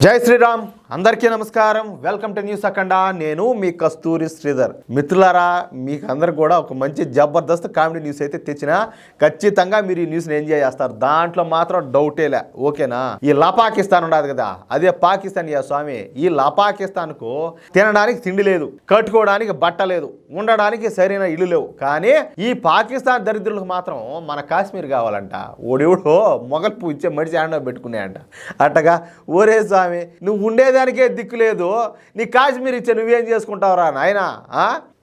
జై శ్రీరామ్ అందరికీ నమస్కారం. వెల్కమ్ టు న్యూస్ అఖండ. నేను మీ కస్తూరి శ్రీధర్. మిత్రులారా, మీకు అందరు కూడా ఒక మంచి జబర్దస్త్ కామెడీ న్యూస్ అయితే తెచ్చినా ఖచ్చితంగా మీరు ఈ న్యూస్ని ఎంజాయ్ చేస్తారు. దాంట్లో మాత్రం డౌటేలే. ఓకేనా? ఈ లపాకిస్తాన్ ఉండదు కదా, అదే పాకిస్తాన్. యా స్వామి, ఈ లపాకిస్తాన్కు తినడానికి తిండి లేదు, కట్టుకోవడానికి బట్ట లేదు, ఉండడానికి సరైన ఇల్లు లేవు. కానీ ఈ పాకిస్తాన్ దరిద్రులకు మాత్రం మన కాశ్మీర్ కావాలంట. ఓడెవడో మొగల్పు ఇచ్చే మడిచి ఆండో పెట్టుకున్నాయంట. అట్టగా ఓరే స్వామి, నువ్వు ఉండేదానికే దిక్కు లేదు, నీ కాశ్మీర్ ఇచ్చే నువ్వేం చేసుకుంటావురా నాయనా?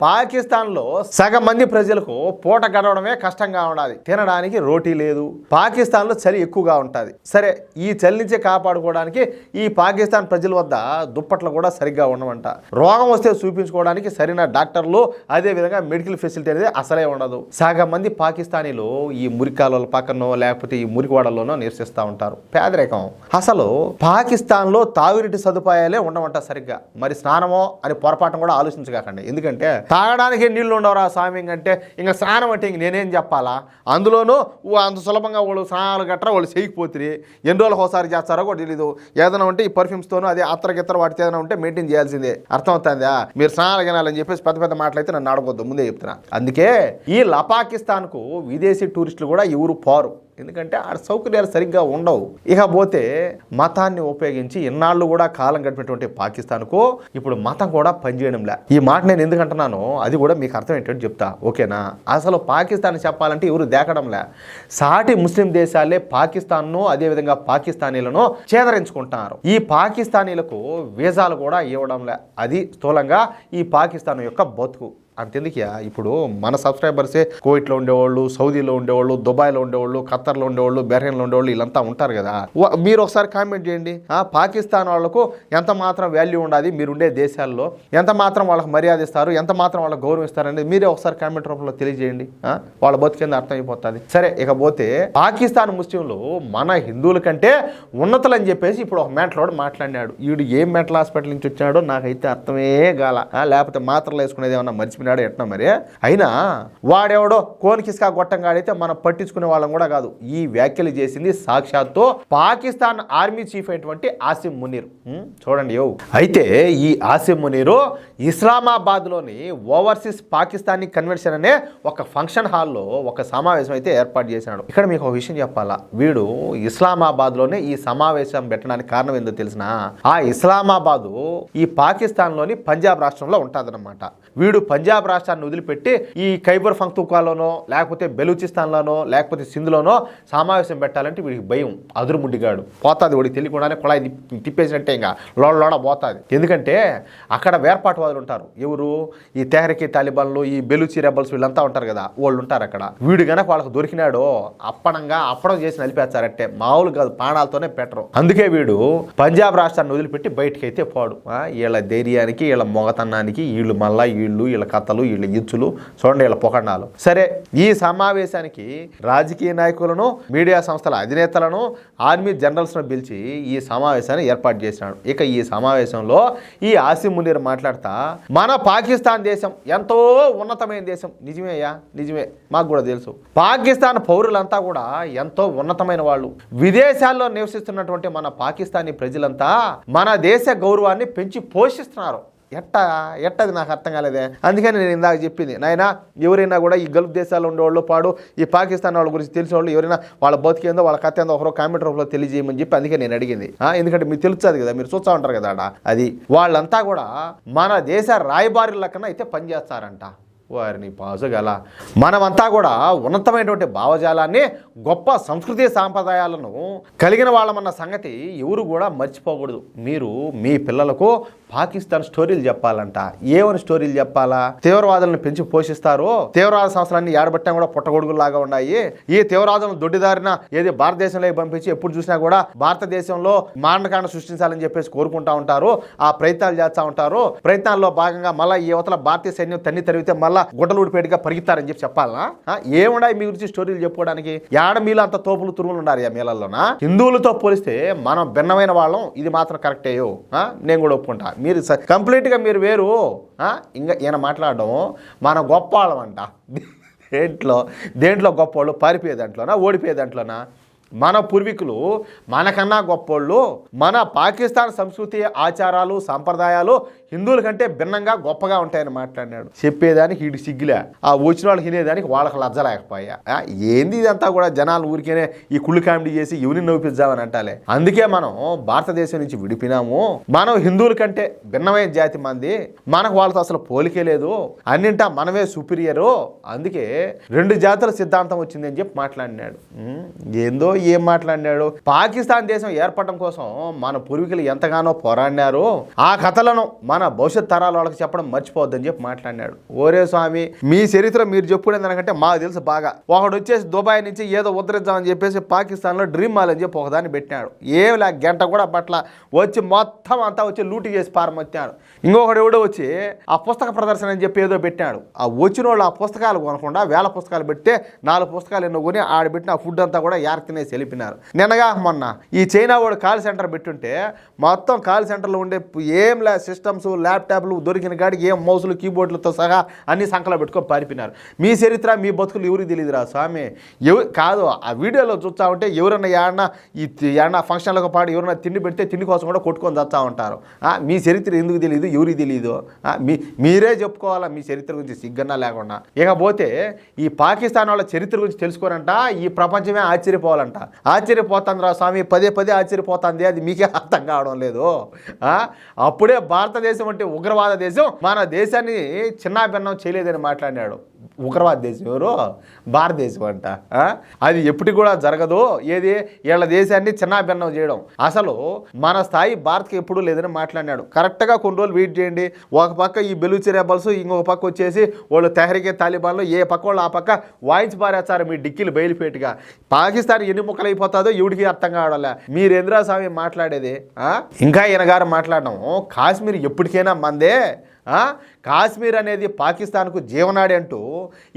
పాకిస్తాన్లో సగం మంది ప్రజలకు పూట గడవడమే కష్టంగా ఉండాలి, తినడానికి రోటీ లేదు. పాకిస్తాన్లో చలి ఎక్కువగా ఉంటుంది. సరే, ఈ చలి నుంచి కాపాడుకోవడానికి ఈ పాకిస్తాన్ ప్రజల వద్ద దుప్పట్లు కూడా సరిగ్గా ఉండవంట. రోగం వస్తే చూపించుకోవడానికి సరైన డాక్టర్లు, అదేవిధంగా మెడికల్ ఫెసిలిటీ అనేది అసలే ఉండదు. సగం మంది పాకిస్తానీలు ఈ మురికాల పక్కనో లేకపోతే ఈ మురికివాడల్లోనో నివసిస్తూ ఉంటారు. పేదరికం. అసలు పాకిస్తాన్లో తాగునీటి సదుపాయాలే ఉండవంట సరిగ్గా. మరి స్నానమో అని పొరపాటు కూడా ఆలోచించకండి. ఎందుకంటే తాగడానికి నీళ్లు ఉండవరా స్వామి అంటే ఇంకా స్నానం అంటే ఇంక నేనేం చెప్పాలా? అందులోనూ అంత సులభంగా వాళ్ళు స్నానాలు గట్రా వాళ్ళు చేయకపోతే ఎన్ని రోజులకు ఒకసారి చేస్తారో కూడా తెలీదు. ఏదైనా ఉంటే ఈ పర్ఫ్యూమ్స్తోనూ అదే అత్తరగిత్తర వాటికి ఏదైనా ఉంటే మెయింటైన్ చేయాల్సిందే. అర్థమవుతుందా? మీరు స్నానాలు గినాలని చెప్పేసి పెద్ద పెద్ద మాటలు అయితే నన్ను ఆడవద్దు, ముందే చెప్తున్నా. అందుకే ఈ లపాకిస్తాన్కు విదేశీ టూరిస్టులు కూడా ఎవరు పోరు. ఎందుకంటే ఆడ సౌకర్యాలు సరిగ్గా ఉండవు. ఇకపోతే మతాన్ని ఉపయోగించి ఇన్నాళ్ళు కూడా కాలం గడిపినటువంటి పాకిస్తాన్కు ఇప్పుడు మతం కూడా పనిచేయడంలే. ఈ మాట నేను ఎందుకంటున్నానో అది కూడా మీకు అర్థమయ్యేటట్టు చెప్తా. ఓకేనా? అసలు పాకిస్తాన్ చెప్పాలంటే ఎవరు దేకడంలే. సాటి ముస్లిం దేశాలే పాకిస్తాన్ను అదేవిధంగా పాకిస్తానీలను చేదరించుకుంటున్నారు. ఈ పాకిస్తానీలకు వీసాలు కూడా ఇవ్వడంలే. అది స్థూలంగా ఈ పాకిస్తాన్ యొక్క బతుకు. అంతెందుకయ్యా, ఇప్పుడు మన సబ్స్క్రైబర్సే కువైట్లో ఉండేవాళ్ళు, సౌదీలో ఉండేవాళ్ళు, దుబాయ్లో ఉండేవాళ్ళు, ఖత్తర్లో ఉండేవాళ్ళు, బెహ్రెయిన్లో ఉండేవాళ్ళు, వీళ్ళంతా ఉంటారు కదా. మీరు ఒకసారి కామెంట్ చేయండి. పాకిస్తాన్ వాళ్ళకు ఎంత మాత్రం వాల్యూ ఉండాలి, మీరుండే దేశాల్లో ఎంత మాత్రం వాళ్ళకి మర్యాద ఇస్తారు, ఎంత మాత్రం వాళ్ళకి గౌరవిస్తారు అనేది మీరే ఒకసారి కామెంట్ రూపంలో తెలియజేయండి. వాళ్ళ బతికేంది అర్థమైపోతుంది. సరే, ఇకపోతే పాకిస్తాన్ ముస్లింలు మన హిందువుల కంటే ఉన్నతులు అని చెప్పేసి ఇప్పుడు ఒక మెంటలోడు మాట్లాడినాడు. వీడు ఏం మెంటల్ హాస్పిటల్ నుంచి వచ్చాడో నాకైతే అర్థమే గాల. లేకపోతే మాత్రలు వేసుకునేది ఏమన్నా మర్చిపోయి ఎట్నా మరి. అయినా వాడెవడో కోనికిస్కా గొట్టంగాడైతే మనం పట్టించుకునే వాళ్ళం కూడా కాదు. ఈ వ్యాఖ్యలు చేసింది సాక్షాత్తు పాకిస్తాన్ ఆర్మీ చీఫ్ అయినటువంటి ఆసిం మునీర్. చూడండి. అయితే ఈ ఆసిం మునీరు ఇస్లామాబాద్లోని ఓవర్సీస్ పాకిస్తానీ కన్వెన్షన్ అనే ఒక ఫంక్షన్ హాల్లో ఒక సమావేశం అయితే ఏర్పాటు చేశాడు. ఇక్కడ మీకు ఒక విషయం చెప్పాలా, వీడు ఇస్లామాబాద్లోనే ఈ సమావేశం పెట్టడానికి కారణం ఏందో తెలిసిన? ఆ ఇస్లామాబాదు ఈ పాకిస్తాన్లోని పంజాబ్ రాష్ట్రంలో ఉంటుందన్నమాట. వీడు పంజాబ్ రాష్ట్రాన్ని వదిలిపెట్టి ఈ ఖైబర్ పఖ్తూన్ఖ్వాలోనో లేకపోతే బెలూచిస్తాన్లోనో లేకపోతే సింధ్లోనో సమావేశం పెట్టాలంటే వీడికి భయం. అదురుముడ్డిగాడు పోతుంది. వాడికి తెలియకుండానే కుళాయి తిప్పేసినట్టే ఇంకా లోడ పోతుంది. ఎందుకంటే అక్కడ వేర్పాటువాదులు ఉంటారు. ఎవరు? ఈ తెహ్రీక్ తాలిబాన్లు, ఈ బెలూచి రెబల్స్, వీళ్ళంతా ఉంటారు కదా, వాళ్ళు ఉంటారు అక్కడ. వీడు గనక వాళ్ళకి దొరికినాడో అప్పడం చేసి నలిపేస్తారంటే మామూలు కాదు, ప్రాణాలతోనే పెట్టరు. అందుకే వీడు పంజాబ్ రాష్ట్రాన్ని వదిలిపెట్టి బయటికి అయితే పోడు. వీళ్ళ ధైర్యానికి, వీళ్ళ మొగతనానికి, వీళ్ళు మళ్ళా వీళ్ళ కథలు, వీళ్ళ ఇచ్చులు చూడండి, వీళ్ళ పొకండాలు. సరే, ఈ సమావేశానికి రాజకీయ నాయకులను, మీడియా సంస్థల అధినేతలను, ఆర్మీ జనరల్స్ను పిలిచి ఈ సమావేశాన్ని ఏర్పాటు చేసినాడు. ఇక ఈ సమావేశంలో ఈ ఆసిం మునీర్ మాట్లాడతా, మన పాకిస్తాన్ దేశం ఎంతో ఉన్నతమైన దేశం. నిజమేయ్యా, నిజమే, మాకు కూడా తెలుసు. పాకిస్తాన్ పౌరులంతా కూడా ఎంతో ఉన్నతమైన వాళ్ళు. విదేశాల్లో నివసిస్తున్నటువంటి మన పాకిస్తానీ ప్రజలంతా మన దేశ గౌరవాన్ని పెంచి పోషిస్తున్నారు. ఎట్టది నాకు అర్థం కాలేదే. అందుకని నేను ఇందాక చెప్పింది, నాయనా ఎవరైనా కూడా ఈ గల్ఫ్ దేశాల్లో ఉండేవాళ్ళు పాడు, ఈ పాకిస్తాన్ వాళ్ళ గురించి తెలిసిన వాళ్ళు ఎవరైనా వాళ్ళ బతికేందో వాళ్ళ కథ ఏందో ఒకరో కామెంట్ రూపంలో తెలియజేయమని చెప్పి అందుకే నేను అడిగింది. ఎందుకంటే మీకు తెలుస్తుంది కదా, మీరు చూస్తూ ఉంటారు కదా. అది వాళ్ళంతా కూడా మన దేశ రాయబారుల కన్నా అయితే పనిచేస్తారంట. వారిని పాజగల మనమంతా కూడా ఉన్నతమైనటువంటి భావజాలాన్ని, గొప్ప సంస్కృతి సాంప్రదాయాలను కలిగిన వాళ్ళమన్న సంగతి ఎవరు కూడా మర్చిపోకూడదు. మీరు మీ పిల్లలకు పాకిస్తాన్ స్టోరీలు చెప్పాలంట. ఏమని స్టోరీలు చెప్పాలా? తీవ్రవాదులను పెంచి పోషిస్తారు, తీవ్రవాద సంస్థలన్నీ ఏడబట్టా కూడా పుట్టగొడుగులాగా ఉన్నాయి, ఈ తీవ్రవాదులను దొడ్డిదారిన ఏది భారతదేశంలో పంపించి ఎప్పుడు చూసినా కూడా భారతదేశంలో మారణకాండ సృష్టించాలని చెప్పేసి కోరుకుంటా ఉంటారు, ఆ ప్రయత్నాలు చేస్తూ ఉంటారు. ప్రయత్నాల్లో భాగంగా మళ్ళీ ఈ యువతల భారతీయ సైన్యం తన్ని తరిగితే మళ్ళీ గుడ్డలూడిపేటగా పరిగెత్తారని చెప్పి చెప్పాలనా? ఏముండాయి మీ గురించి స్టోరీలు చెప్పుకోవడానికి? ఏడ మీలో అంత తోపులు తురుములు ఉన్నారు ఆ మేళల్లోనా? హిందువులతో పోలిస్తే మనం భిన్నమైన వాళ్ళం, ఇది మాత్రం కరెక్టేయో, నేను కూడా ఒప్పుకుంటా. మీరు కంప్లీట్గా మీరు వేరు. ఇంకా ఈయన మాట్లాడడం మన గొప్ప వాళ్ళం అంట. దేంట్లో గొప్ప వాళ్ళు? పారిపోయే దాంట్లోనా, ఓడిపోయే దాంట్లోనా? మన పూర్వీకులు మనకన్నా గొప్పోళ్ళు, మన పాకిస్తాన్ సంస్కృతి ఆచారాలు సంప్రదాయాలు హిందువుల కంటే భిన్నంగా గొప్పగా ఉంటాయని మాట్లాడినాడు. చెప్పేదానికి వీడి సిగ్గులే, ఆ వచ్చిన వాళ్ళు వినేదానికి వాళ్ళకి లజ్జ లేకపోయా. ఏంది ఇదంతా కూడా జనాలు ఊరికేనే ఈ కుళ్ళు కామెడీ చేసి ఎవరిని నవ్విద్దామని అంటాలే. అందుకే మనం భారతదేశం నుంచి విడిపినాము. మనం హిందువుల కంటే భిన్నమైన జాతి మంది, మనకు వాళ్ళతో అసలు పోలికే లేదు, అన్నింటా మనమే సుపీరియరు, అందుకే 2 జాతుల సిద్ధాంతం వచ్చింది అని చెప్పి మాట్లాడినాడు. ఏందో ఏం మాట్లాడినాడు. పాకిస్తాన్ దేశం ఏర్పడడం కోసం మన పూర్వీకులు ఎంతగానో పోరాడినారు, ఆ కథలను మన భవిష్యత్ తరాల వాళ్ళకి చెప్పడం మర్చిపోవద్దని చెప్పి మాట్లాడినాడు. ఓరే స్వామి, మీ చరిత్ర మీరు చెప్పుకునేది ఎందుకంటే మాకు తెలుసు బాగా. ఒకడు వచ్చేసి దుబాయ్ నుంచి ఏదో ఉద్ధరిద్దామని చెప్పేసి పాకిస్తాన్లో డ్రీమ్ మాల్ అని చెప్పి ఒకదాన్ని పెట్టినాడు. ఏమిలా గంట కూడా పట్ల వచ్చి మొత్తం అంతా వచ్చి లూటి చేసి పారమొత్తాడు. ఇంకొకడు ఎవడో వచ్చి ఆ పుస్తక ప్రదర్శన అని చెప్పి ఏదో పెట్టాడు. ఆ వచ్చిన వాళ్ళు ఆ పుస్తకాలు కొనకుండా 1000 పుస్తకాలు పెడితే 4 పుస్తకాలు ఎన్నో కొని ఆడబెట్టిన ఆ ఫుడ్ అంతా కూడా తినేసి వెళ్ళిపోయినారు. నిన్నగా మొన్న ఈ చైనా వాడు కాల్ సెంటర్ పెట్టుంటే మొత్తం కాల్ సెంటర్లో ఉండే ఏం సిస్టమ్స్ ల్యాప్టాప్లు దొరికిన కాడికి ఏం మౌసులు కీబోర్డులతో సహా అన్ని సంకలో పెట్టుకొని పారిపోయినారు. మీ చరిత్ర మీ బతుకులు ఎవరికి తెలియదురా స్వామి. కాదు, ఆ వీడియోలో చూస్తూ ఉంటే ఎవరన్నా ఏడన్నా ఫంక్షన్లకు పాటు ఎవరన్నా తిండి పెడితే తిండి కోసం కూడా కొట్టుకొని చస్తా ఉంటారు. మీ చరిత్ర ఎందుకు తెలియదు, ఎవరికి తెలియదు? మీరే చెప్పుకోవాలా మీ చరిత్ర గురించి సిగ్గన్నా లేకుండా. ఇకపోతే ఈ పాకిస్తాన్ వాళ్ళ చరిత్ర గురించి తెలుసుకోరంట ఈ ప్రపంచమే ఆశ్చర్యపోవాలంట. ఆశ్చర్యపోతుందిరా స్వామి, పదే ఆశ్చర్యపోతుంది. అది మీకే అర్థం కావడం లేదు. అప్పుడే భారతదేశం అంటే ఉగ్రవాద దేశం మన దేశాన్ని చిన్నాభిన్నం చేయలేదని మాట్లాడినాడు. ఉగ్రవాద దేశం ఎవరు? భారతదేశం అంట. అది ఎప్పటికి కూడా జరగదు. ఏది వీళ్ళ దేశాన్ని చిన్నాభిన్నం చేయడం. అసలు మన స్థాయి భారత్కి ఎప్పుడూ లేదని మాట్లాడినాడు. కరెక్ట్గా కొన్ని రోజులు వెయిట్ చేయండి. ఒక పక్క ఈ బెలూచి రెబల్స్, ఇంకొక పక్క వచ్చేసి వాళ్ళు తెహ్రీకే తాలిబాన్లు, ఏ పక్క వాళ్ళు ఆ పక్క వాయించి పారేస్తారు మీ డిక్కీలు బయలుపేటుగా. పాకిస్తాన్ ఎన్ని ముక్కలు అయిపోతుందో ఎవడికి అర్థం కావడంలే. మీరేంద్రా స్వామి మాట్లాడేది? ఇంకా ఈయన గారు మాట్లాడడం, కాశ్మీర్ ఎప్పటికైనా మందే, కాశ్మీర్ అనేది పాకిస్తాన్కు జీవనాడి అంటూ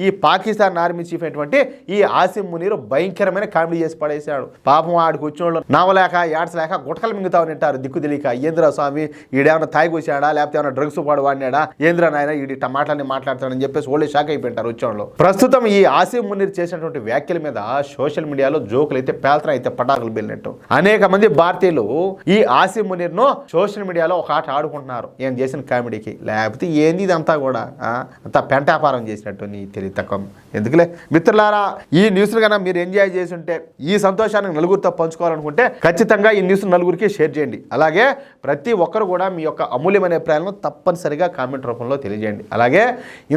ఈ పాకిస్తాన్ ఆర్మీ చీఫ్ అయినటువంటి ఈ ఆసిమ్ మునీర్ భయంకరమైన కామెడీ చేసి పడేశాడు. పాపం ఆడికి వచ్చిన వాళ్ళు నవ్వలేక ఏడ్చలేక గుటకలు మింగుతామని అంటారు దిక్కు తెలియక. ఏంద్రా స్వామి ఈడేమన్నా తాగిపోసాడా లేకపోతే ఏమైనా డ్రగ్స్ పాడు వాడినాడా, ఏంద్రా నాయన ఈడి మాటలని మాట్లాడతాడని చెప్పేసి ఓళ్ళే షాక్ అయిపోయింటారు వచ్చేవాళ్ళు. ప్రస్తుతం ఈ ఆసిమ్ మునీర్ చేసినటువంటి వ్యాఖ్యల మీద సోషల్ మీడియాలో జోకులు అయితే పేల్తన అయితే పటాకులు వెళ్ళినట్టు అనేక మంది భారతీయులు ఈ ఆసిమ్ మునీర్ను సోషల్ మీడియాలో ఒక ఆట ఆడుకుంటున్నారు ఈయన చేసిన కామెడీకి. లేకపోతే ఏంది ఇదంతా కూడా అంతా పెంటాపారం చేసినట్టు నీ తెలివి తక్కువ. ఎందుకులే మిత్రులారా, ఈ న్యూస్ను కన్నా మీరు ఎంజాయ్ చేసి ఉంటే, ఈ సంతోషాన్ని నలుగురితో పంచుకోవాలనుకుంటే ఖచ్చితంగా ఈ న్యూస్ నలుగురికి షేర్ చేయండి. అలాగే ప్రతి ఒక్కరు కూడా మీ యొక్క అమూల్యమైన అభిప్రాయాలను తప్పనిసరిగా కామెంట్ రూపంలో తెలియజేయండి. అలాగే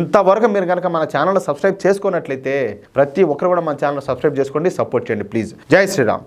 ఇంతవరకు మీరు కనుక మన ఛానల్ సబ్స్క్రైబ్ చేసుకున్నట్లయితే ప్రతి ఒక్కరు కూడా మన ఛానల్ సబ్స్క్రైబ్ చేసుకోండి, సపోర్ట్ చేయండి ప్లీజ్. జై శ్రీరామ్.